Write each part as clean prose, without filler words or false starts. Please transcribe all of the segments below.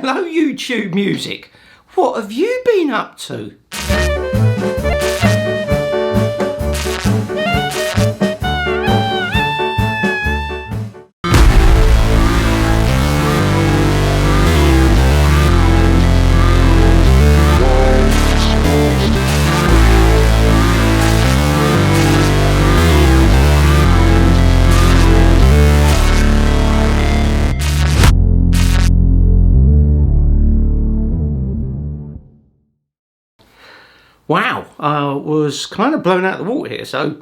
Hello YouTube Music, what have you been up to? Wow, I was kind of blown out of the water here. So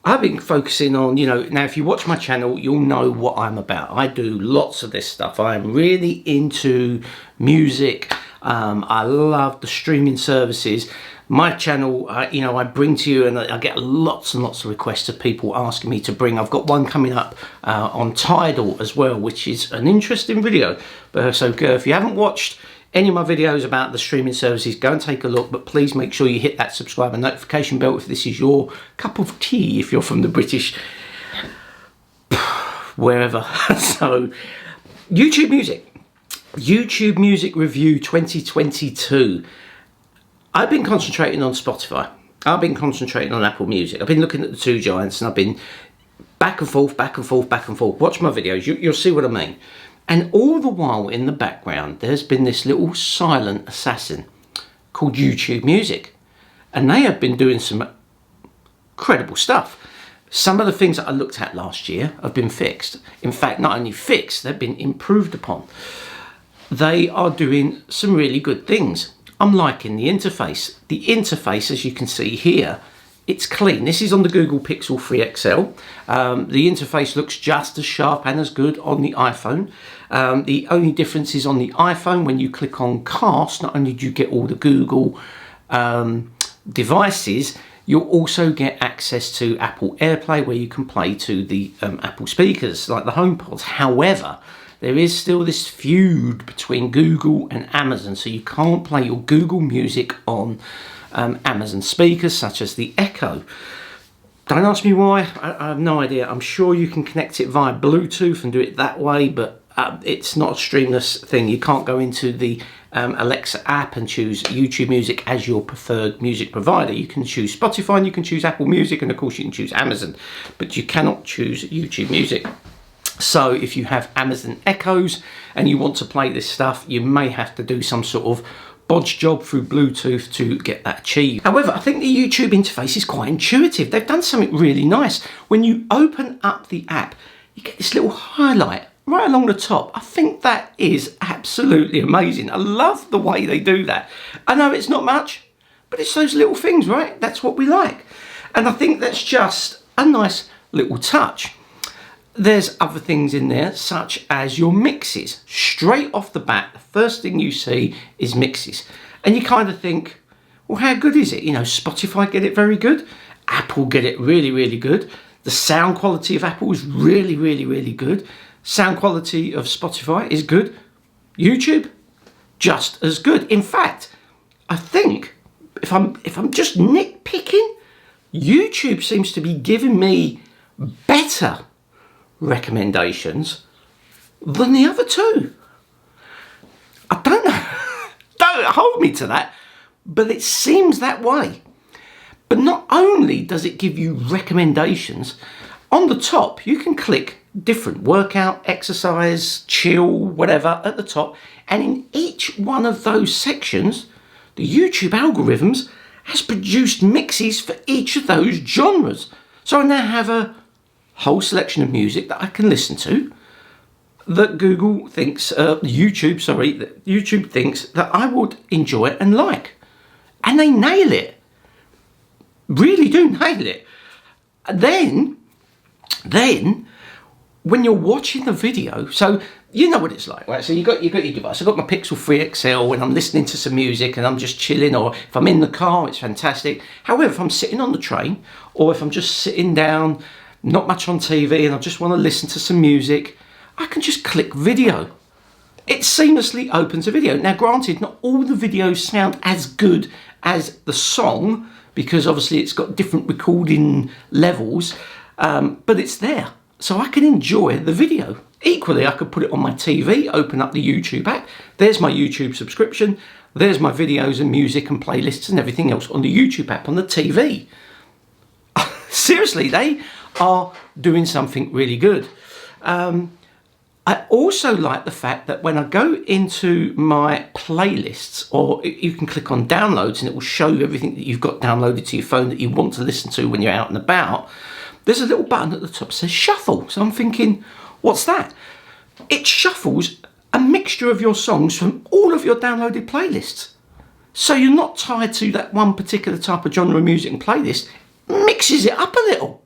I've been focusing on, now if you watch my channel, you'll know what I'm about. I do lots of this stuff. I'm really into music. I love the streaming services. My channel, I bring to you, and I get lots and lots of requests of people asking me to bring. I've got one coming up on Tidal as well, which is an interesting video. So if you haven't watched any of my videos about the streaming services, go and take a look, but please make sure you hit that subscribe and notification bell if this is your cup of tea, if you're from the British wherever. So YouTube Music Review 2022. I've been concentrating on Spotify. I've been concentrating on Apple Music. I've been looking at the two giants, and I've been back and forth. Watch my videos, you'll see what I mean. And all the while in the background, there's been this little silent assassin called YouTube Music. And they have been doing some incredible stuff. Some of the things that I looked at last year have been fixed. In fact, not only fixed, they've been improved upon. They are doing some really good things. I'm liking the interface. The interface, as you can see here, it's clean. This is on the Google Pixel 3 XL. The interface looks just as sharp and as good on the iPhone. The only difference is on the iPhone, when you click on Cast, not only do you get all the Google devices, you'll also get access to Apple AirPlay, where you can play to the Apple speakers, like the HomePods. However, there is still this feud between Google and Amazon, so you can't play your Google Music on Amazon speakers such as the Echo. Don't ask me why, I have no idea. I'm sure you can connect it via Bluetooth and do it that way, but it's not a streamless thing. You can't go into the Alexa app and choose YouTube Music as your preferred music provider. You can choose Spotify, and you can choose Apple Music, and of course you can choose Amazon, but you cannot choose YouTube Music. So if you have Amazon Echoes and you want to play this stuff, you may have to do some sort of bodge job through Bluetooth to get that achieved. However, I think the YouTube interface is quite intuitive. They've done something really nice. When you open up the app, you get this little highlight right along the top. I think that is absolutely amazing. I love the way they do that. I know it's not much, but it's those little things, right? That's what we like. And I think that's just a nice little touch. There's other things in there, such as your mixes. Straight off the bat, the first thing you see is mixes. And you kind of think, well, how good is it? Spotify get it very good. Apple get it really, really good. The sound quality of Apple is really, really, really good. Sound quality of Spotify is good. YouTube, just as good. In fact, I think, if I'm just nitpicking, YouTube seems to be giving me better recommendations than the other two. I don't know. Don't hold me to that, but it seems that way. But not only does it give you recommendations, on the top you can click different workout, exercise, chill, whatever at the top, and in each one of those sections the YouTube algorithms has produced mixes for each of those genres. So I now have a whole selection of music that I can listen to that YouTube thinks that I would enjoy and like. And they nail it. Really do nail it. Then when you're watching the video, so you know what it's like, right? So you got your device. I've got my Pixel 3 XL and I'm listening to some music and I'm just chilling, or if I'm in the car, it's fantastic. However, if I'm sitting on the train, or if I'm just sitting down, not much on TV, and I just want to listen to some music, I can just click video. It seamlessly opens a video. Now granted, not all the videos sound as good as the song, because obviously it's got different recording levels, but it's there. So I can enjoy the video. Equally, I could put it on my TV, open up the YouTube app. There's my YouTube subscription. There's my videos and music and playlists and everything else on the YouTube app on the TV. Seriously, they are doing something really good. I also like the fact that when I go into my playlists, or you can click on downloads and it will show you everything that you've got downloaded to your phone that you want to listen to when you're out and about, there's a little button at the top that says shuffle. So I'm thinking, what's that? It shuffles a mixture of your songs from all of your downloaded playlists. So you're not tied to that one particular type of genre of music and playlist. It mixes it up a little.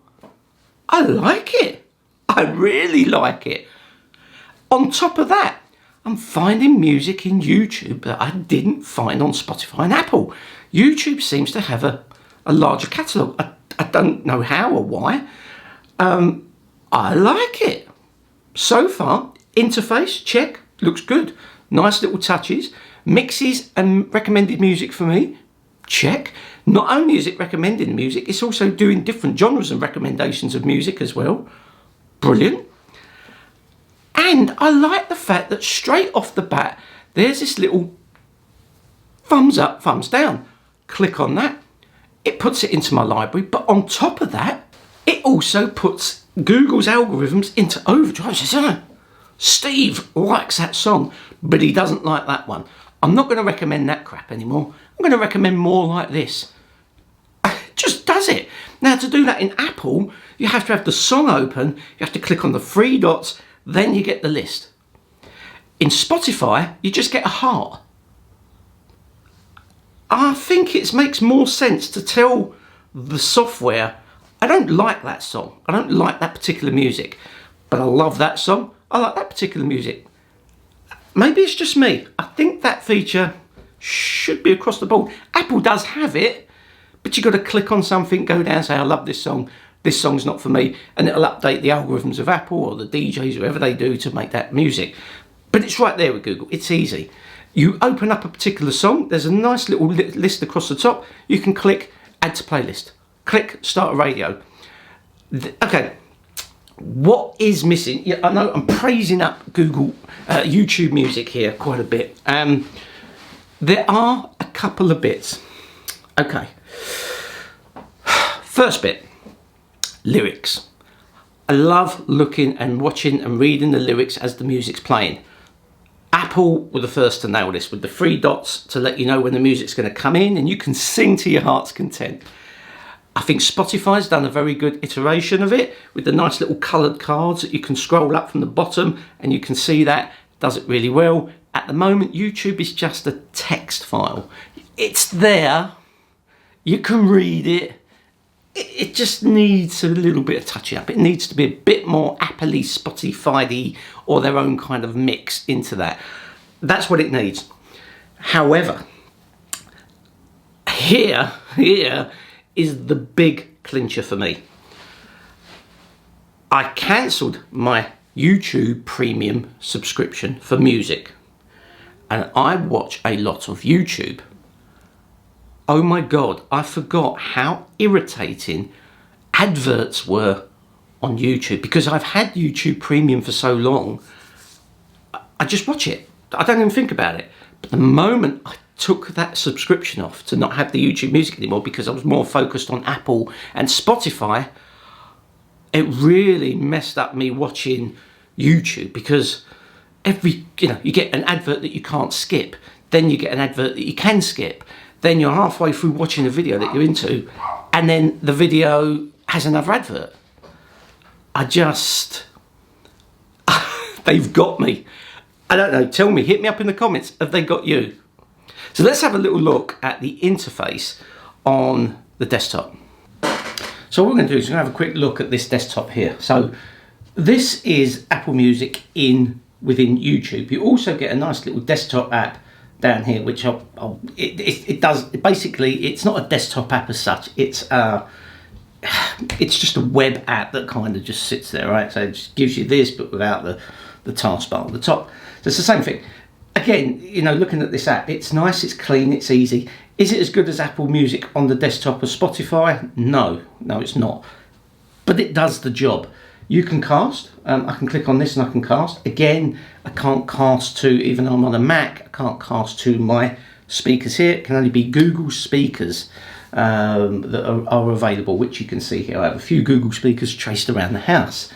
I like it. I really like it. On top of that, I'm finding music in YouTube that I didn't find on Spotify and Apple. YouTube seems to have a larger catalogue. I don't know how or why. I like it. So far, interface, check, looks good. Nice little touches. Mixes and recommended music for me, check. Not only is it recommending music, it's also doing different genres and recommendations of music as well. Brilliant. And I like the fact that straight off the bat, there's this little thumbs up, thumbs down. Click on that. It puts it into my library. But on top of that, it also puts Google's algorithms into overdrive. It says, oh, Steve likes that song, but he doesn't like that one. I'm not going to recommend that crap anymore. I'm going to recommend more like this. It just does it. Now, to do that in Apple, you have to have the song open. You have to click on the three dots. Then you get the list. In Spotify, you just get a heart. I think it makes more sense to tell the software, I don't like that song. I don't like that particular music, but I love that song. I like that particular music. Maybe it's just me. I think that feature should be across the board. Apple does have it, but you've got to click on something, go down, say, I love this song. This song's not for me, and it'll update the algorithms of Apple or the DJs, whatever they do to make that music. But it's right there with Google. It's easy. You open up a particular song. There's a nice little list across the top. You can click add to playlist. Click start a radio. Okay. What is missing? Yeah, I know I'm praising up Google YouTube Music here quite a bit. There are a couple of bits. Okay. First bit. Lyrics. I love looking and watching and reading the lyrics as the music's playing. Apple were the first to nail this with the three dots to let you know when the music's going to come in and you can sing to your heart's content. I think Spotify's done a very good iteration of it with the nice little coloured cards that you can scroll up from the bottom and you can see that. Does it really well. At the moment, YouTube is just a text file. It's there. You can read it. It just needs a little bit of touching up. It needs to be a bit more Apple-y, Spotify-y, or their own kind of mix into that. That's what it needs. However, here is the big clincher for me. I cancelled my YouTube Premium subscription for music, and I watch a lot of YouTube. Oh my God, I forgot how irritating adverts were on YouTube because I've had YouTube Premium for so long. I just watch it. I don't even think about it. But the moment I took that subscription off to not have the YouTube music anymore because I was more focused on Apple and Spotify, it really messed up me watching YouTube because you get an advert that you can't skip. Then you get an advert that you can skip. Then you're halfway through watching a video that you're into, and then the video has another advert. They've got me. I don't know, tell me, hit me up in the comments, have they got you? So let's have a little look at the interface on the desktop. So what we're going to do is we're going to have a quick look at this desktop here. So this is Apple Music within YouTube. You also get a nice little desktop app down here, which it does basically. It's not a desktop app as such. It's just a web app that kind of just sits there, right? So it just gives you this, but without the taskbar at the top. So it's the same thing. Again, looking at this app, it's nice, it's clean, it's easy. Is it as good as Apple Music on the desktop as Spotify? No, it's not. But it does the job. You can cast. I can click on this and I can cast. Again, I can't cast to, even though I'm on a Mac, I can't cast to my speakers here. It can only be Google speakers that are available, which you can see here. I have a few Google speakers traced around the house,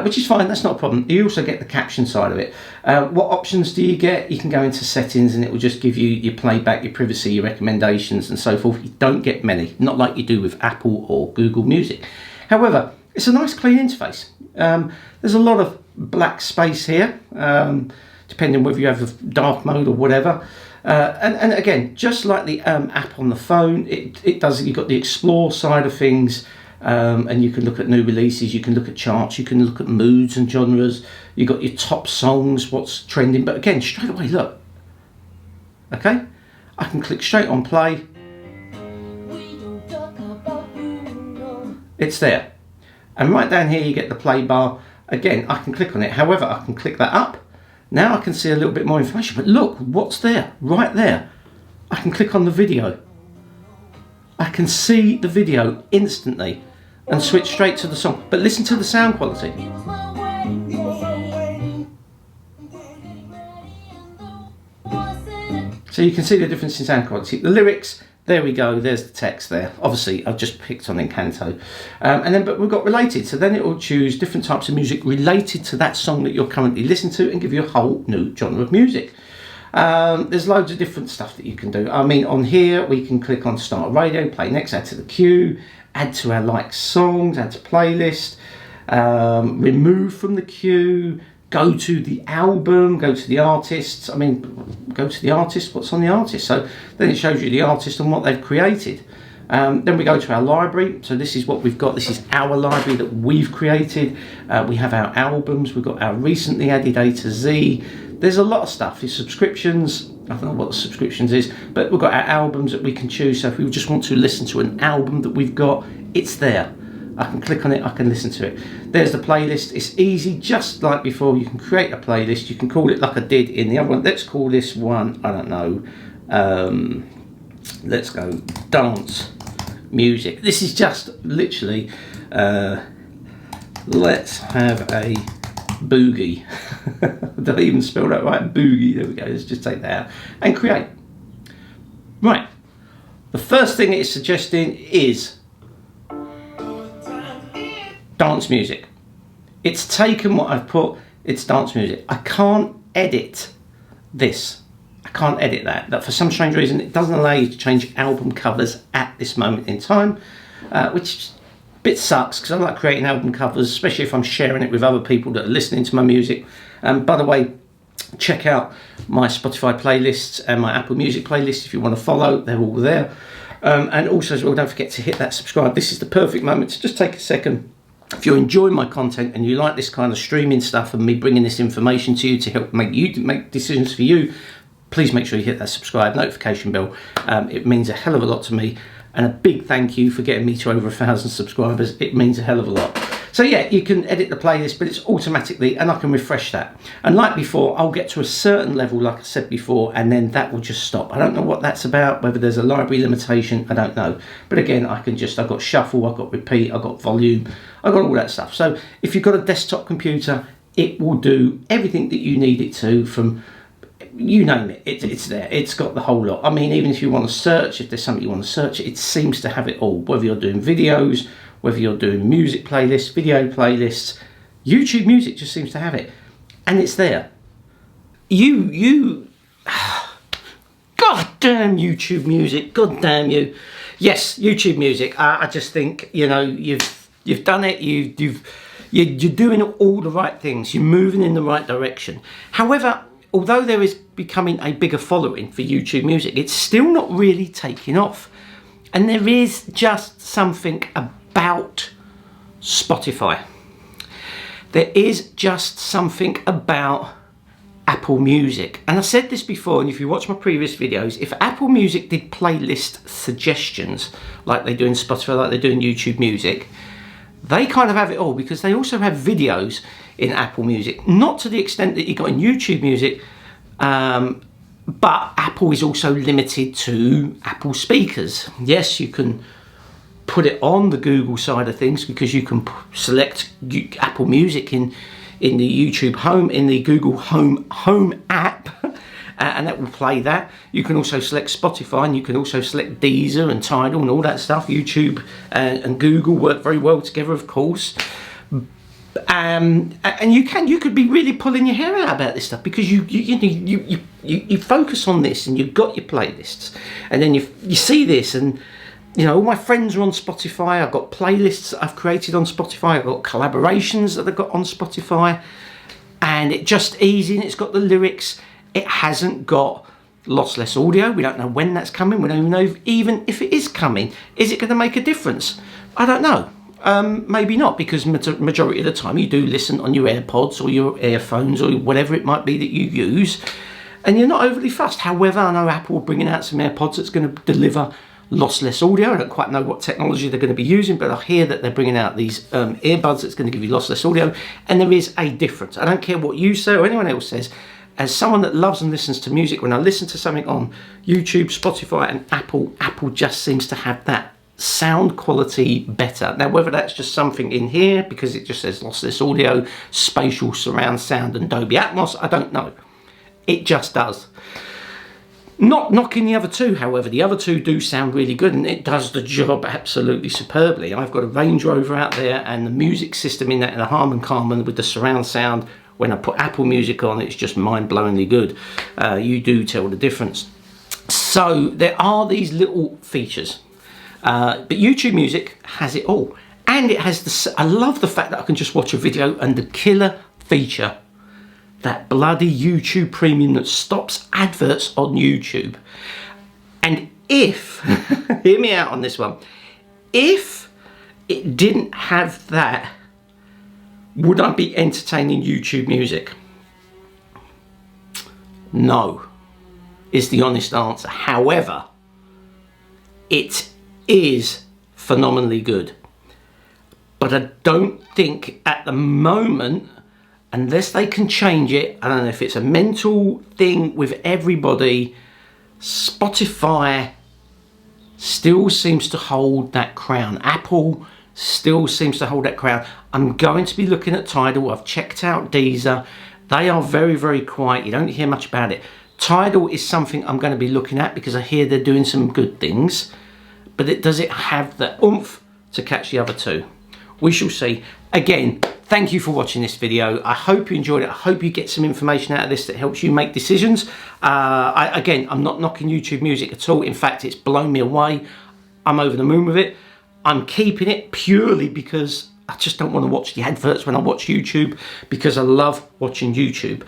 which is fine, that's not a problem. You also get the caption side of it. What options do you get? You can go into settings and it will just give you your playback, your privacy, your recommendations and so forth. You don't get many, not like you do with Apple or Google Music. However, it's a nice clean interface. There's a lot of black space here, depending whether you have the dark mode or whatever. And again, just like the app on the phone, it does. You've got the explore side of things, and you can look at new releases, you can look at charts, you can look at moods and genres. You've got your top songs, what's trending. But again, straight away, look. Okay, I can click straight on play. It's there. And right down here you get the play bar. Again, I can click on it. However, I can click that up. Now I can see a little bit more information. But look, what's there? Right there. I can click on the video. I can see the video instantly and switch straight to the song. But listen to the sound quality. So you can see the difference in sound quality. The lyrics, there we go, there's the text there. Obviously, I've just picked on Encanto. But we've got related. So then it will choose different types of music related to that song that you're currently listening to and give you a whole new genre of music. There's loads of different stuff that you can do. I mean, on here, we can click on Start Radio, Play Next, Add to the Queue, Add to our liked songs, Add to Playlist, Remove from the Queue, go to the album, go to the artists. I mean, go to the artist, what's on the artist. So then it shows you the artist and what they've created. Then we go to our library. So this is what we've got. This is our library that we've created. We have our albums. We've got our recently added A to Z. There's a lot of stuff. There's subscriptions. I don't know what the subscriptions is, but we've got our albums that we can choose. So if we just want to listen to an album that we've got, it's there. I can click on it, I can listen to it. There's the playlist. It's easy, just like before. You can create a playlist. You can call it like I did in the other one. Let's call this one, I don't know, let's go dance music. This is just literally, let's have a boogie. Did I even spell that right? Boogie, there we go. Let's just take that out and create. Right, the first thing it's suggesting is dance music. It's taken what I've put, it's dance music. I can't edit this. I can't edit that. That for some strange reason, it doesn't allow you to change album covers at this moment in time, which a bit sucks because I like creating album covers, especially if I'm sharing it with other people that are listening to my music. By the way, check out my Spotify playlists and my Apple Music playlist if you want to follow. They're all there. And also as well, don't forget to hit that subscribe. This is the perfect moment to just take a second. If you're enjoying my content and you like this kind of streaming stuff and me bringing this information to you to help make you make decisions for you, please make sure you hit that subscribe notification bell. It means a hell of a lot to me, and a big thank you for getting me to over 1,000 subscribers. It means a hell of a lot. So yeah, you can edit the playlist, but it's automatically, and I can refresh that. And like before, I'll get to a certain level, like I said before, and then that will just stop. I don't know what that's about, whether there's a library limitation, I don't know. But again, I've got shuffle, I've got repeat, I've got volume, I've got all that stuff. So if you've got a desktop computer, it will do everything that you need it to, from, you name it, it's there. It's got the whole lot. I mean, even if you want to search, if there's something you want to search, it seems to have it all, whether you're doing videos, whether you're doing music playlists, video playlists, YouTube Music just seems to have it. And it's there. God damn YouTube Music, god damn you. Yes, YouTube Music, I just think, you know, you've done it, you're doing all the right things, you're moving in the right direction. However, although there is becoming a bigger following for YouTube Music, it's still not really taking off. And there is just something about Spotify. There is just something about Apple Music. And I said this before, and if you watch my previous videos, if Apple Music did playlist suggestions like they do in Spotify, like they do in YouTube Music, they kind of have it all, because they also have videos in Apple Music. Not to the extent that you got in YouTube Music, but Apple is also limited to Apple speakers. Yes, you can put it on the Google side of things, because you can select Apple Music in the YouTube Home, in the Google Home app, and that will play that. You can also select Spotify, and you can also select Deezer and Tidal and all that stuff. YouTube and Google work very well together, of course. And you could be really pulling your hair out about this stuff, because you focus on this, and you've got your playlists, and then you see this, and all my friends are on Spotify. I've got playlists that I've created on Spotify. I've got collaborations that I've got on Spotify, and it's just easy, and it's got the lyrics. It hasn't got lossless audio. We don't know when that's coming. We don't even know even if it is coming. Is it going to make a difference? I don't know. Maybe not, because majority of the time you do listen on your AirPods or your earphones or whatever it might be that you use, and you're not overly fussed. However, I know Apple are bringing out some AirPods that's going to deliver lossless audio. I don't quite know what technology they're going to be using, but I hear that they're bringing out these earbuds that's going to give you lossless audio, and there is a difference. I don't care what you say or anyone else says. As someone that loves and listens to music, when I listen to something on YouTube, Spotify and Apple just seems to have that sound quality better. Now, whether that's just something in here, because it just says lossless audio, spatial surround sound and Dolby Atmos, I don't know. It just does. Not knocking the other two, however. The other two do sound really good, and it does the job absolutely superbly. I've got a Range Rover out there, and the music system in that, and the Harman Kardon with the surround sound, when I put Apple Music on, it's just mind-blowingly good. You do tell the difference. So there are these little features. But YouTube Music has it all, and it has I love the fact that I can just watch a video, and the killer feature, that bloody YouTube Premium that stops adverts on YouTube. And if hear me out on this one, if it didn't have that, would I be entertaining YouTube Music? No, is the honest answer. However, it is phenomenally good, but I don't think at the moment, unless they can change it, I don't know if it's a mental thing with everybody, Spotify still seems to hold that crown. Apple still seems to hold that crown. I'm going to be looking at Tidal. I've checked out Deezer. They are very, very quiet. You don't hear much about it. Tidal is something I'm going to be looking at, because I hear they're doing some good things. But does it have the oomph to catch the other two? We shall see. Again, thank you for watching this video. I hope you enjoyed it. I hope you get some information out of this that helps you make decisions. Again, I'm not knocking YouTube Music at all. In fact, it's blown me away. I'm over the moon with it. I'm keeping it purely because I just don't want to watch the adverts when I watch YouTube, because I love watching YouTube.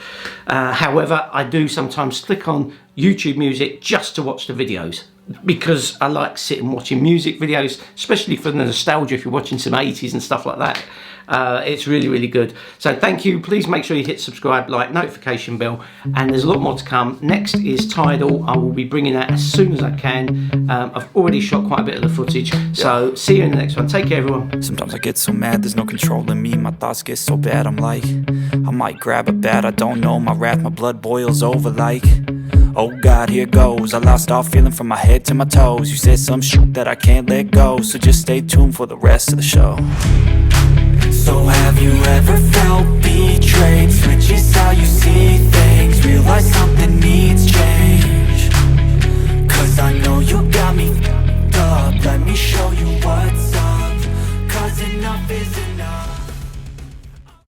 However, I do sometimes click on YouTube Music just to watch the videos, because I like sitting watching music videos, especially for the nostalgia if you're watching some 80s and stuff like that. It's really, really good. So thank you. Please make sure you hit subscribe, like, notification bell, and there's a lot more to come. Next is Tidal. I will be bringing that as soon as I can. I've already shot quite a bit of the footage, so see you in the next one. Take care, everyone. Sometimes I get so mad, there's no controlling me. My thoughts get so bad, I'm like, I might grab a bat, I don't know. My wrath, my blood boils over like, oh God, here goes. I lost all feeling from my head to my toes. You said some shit that I can't let go, so just stay tuned for the rest of the show. So have you ever felt betrayed?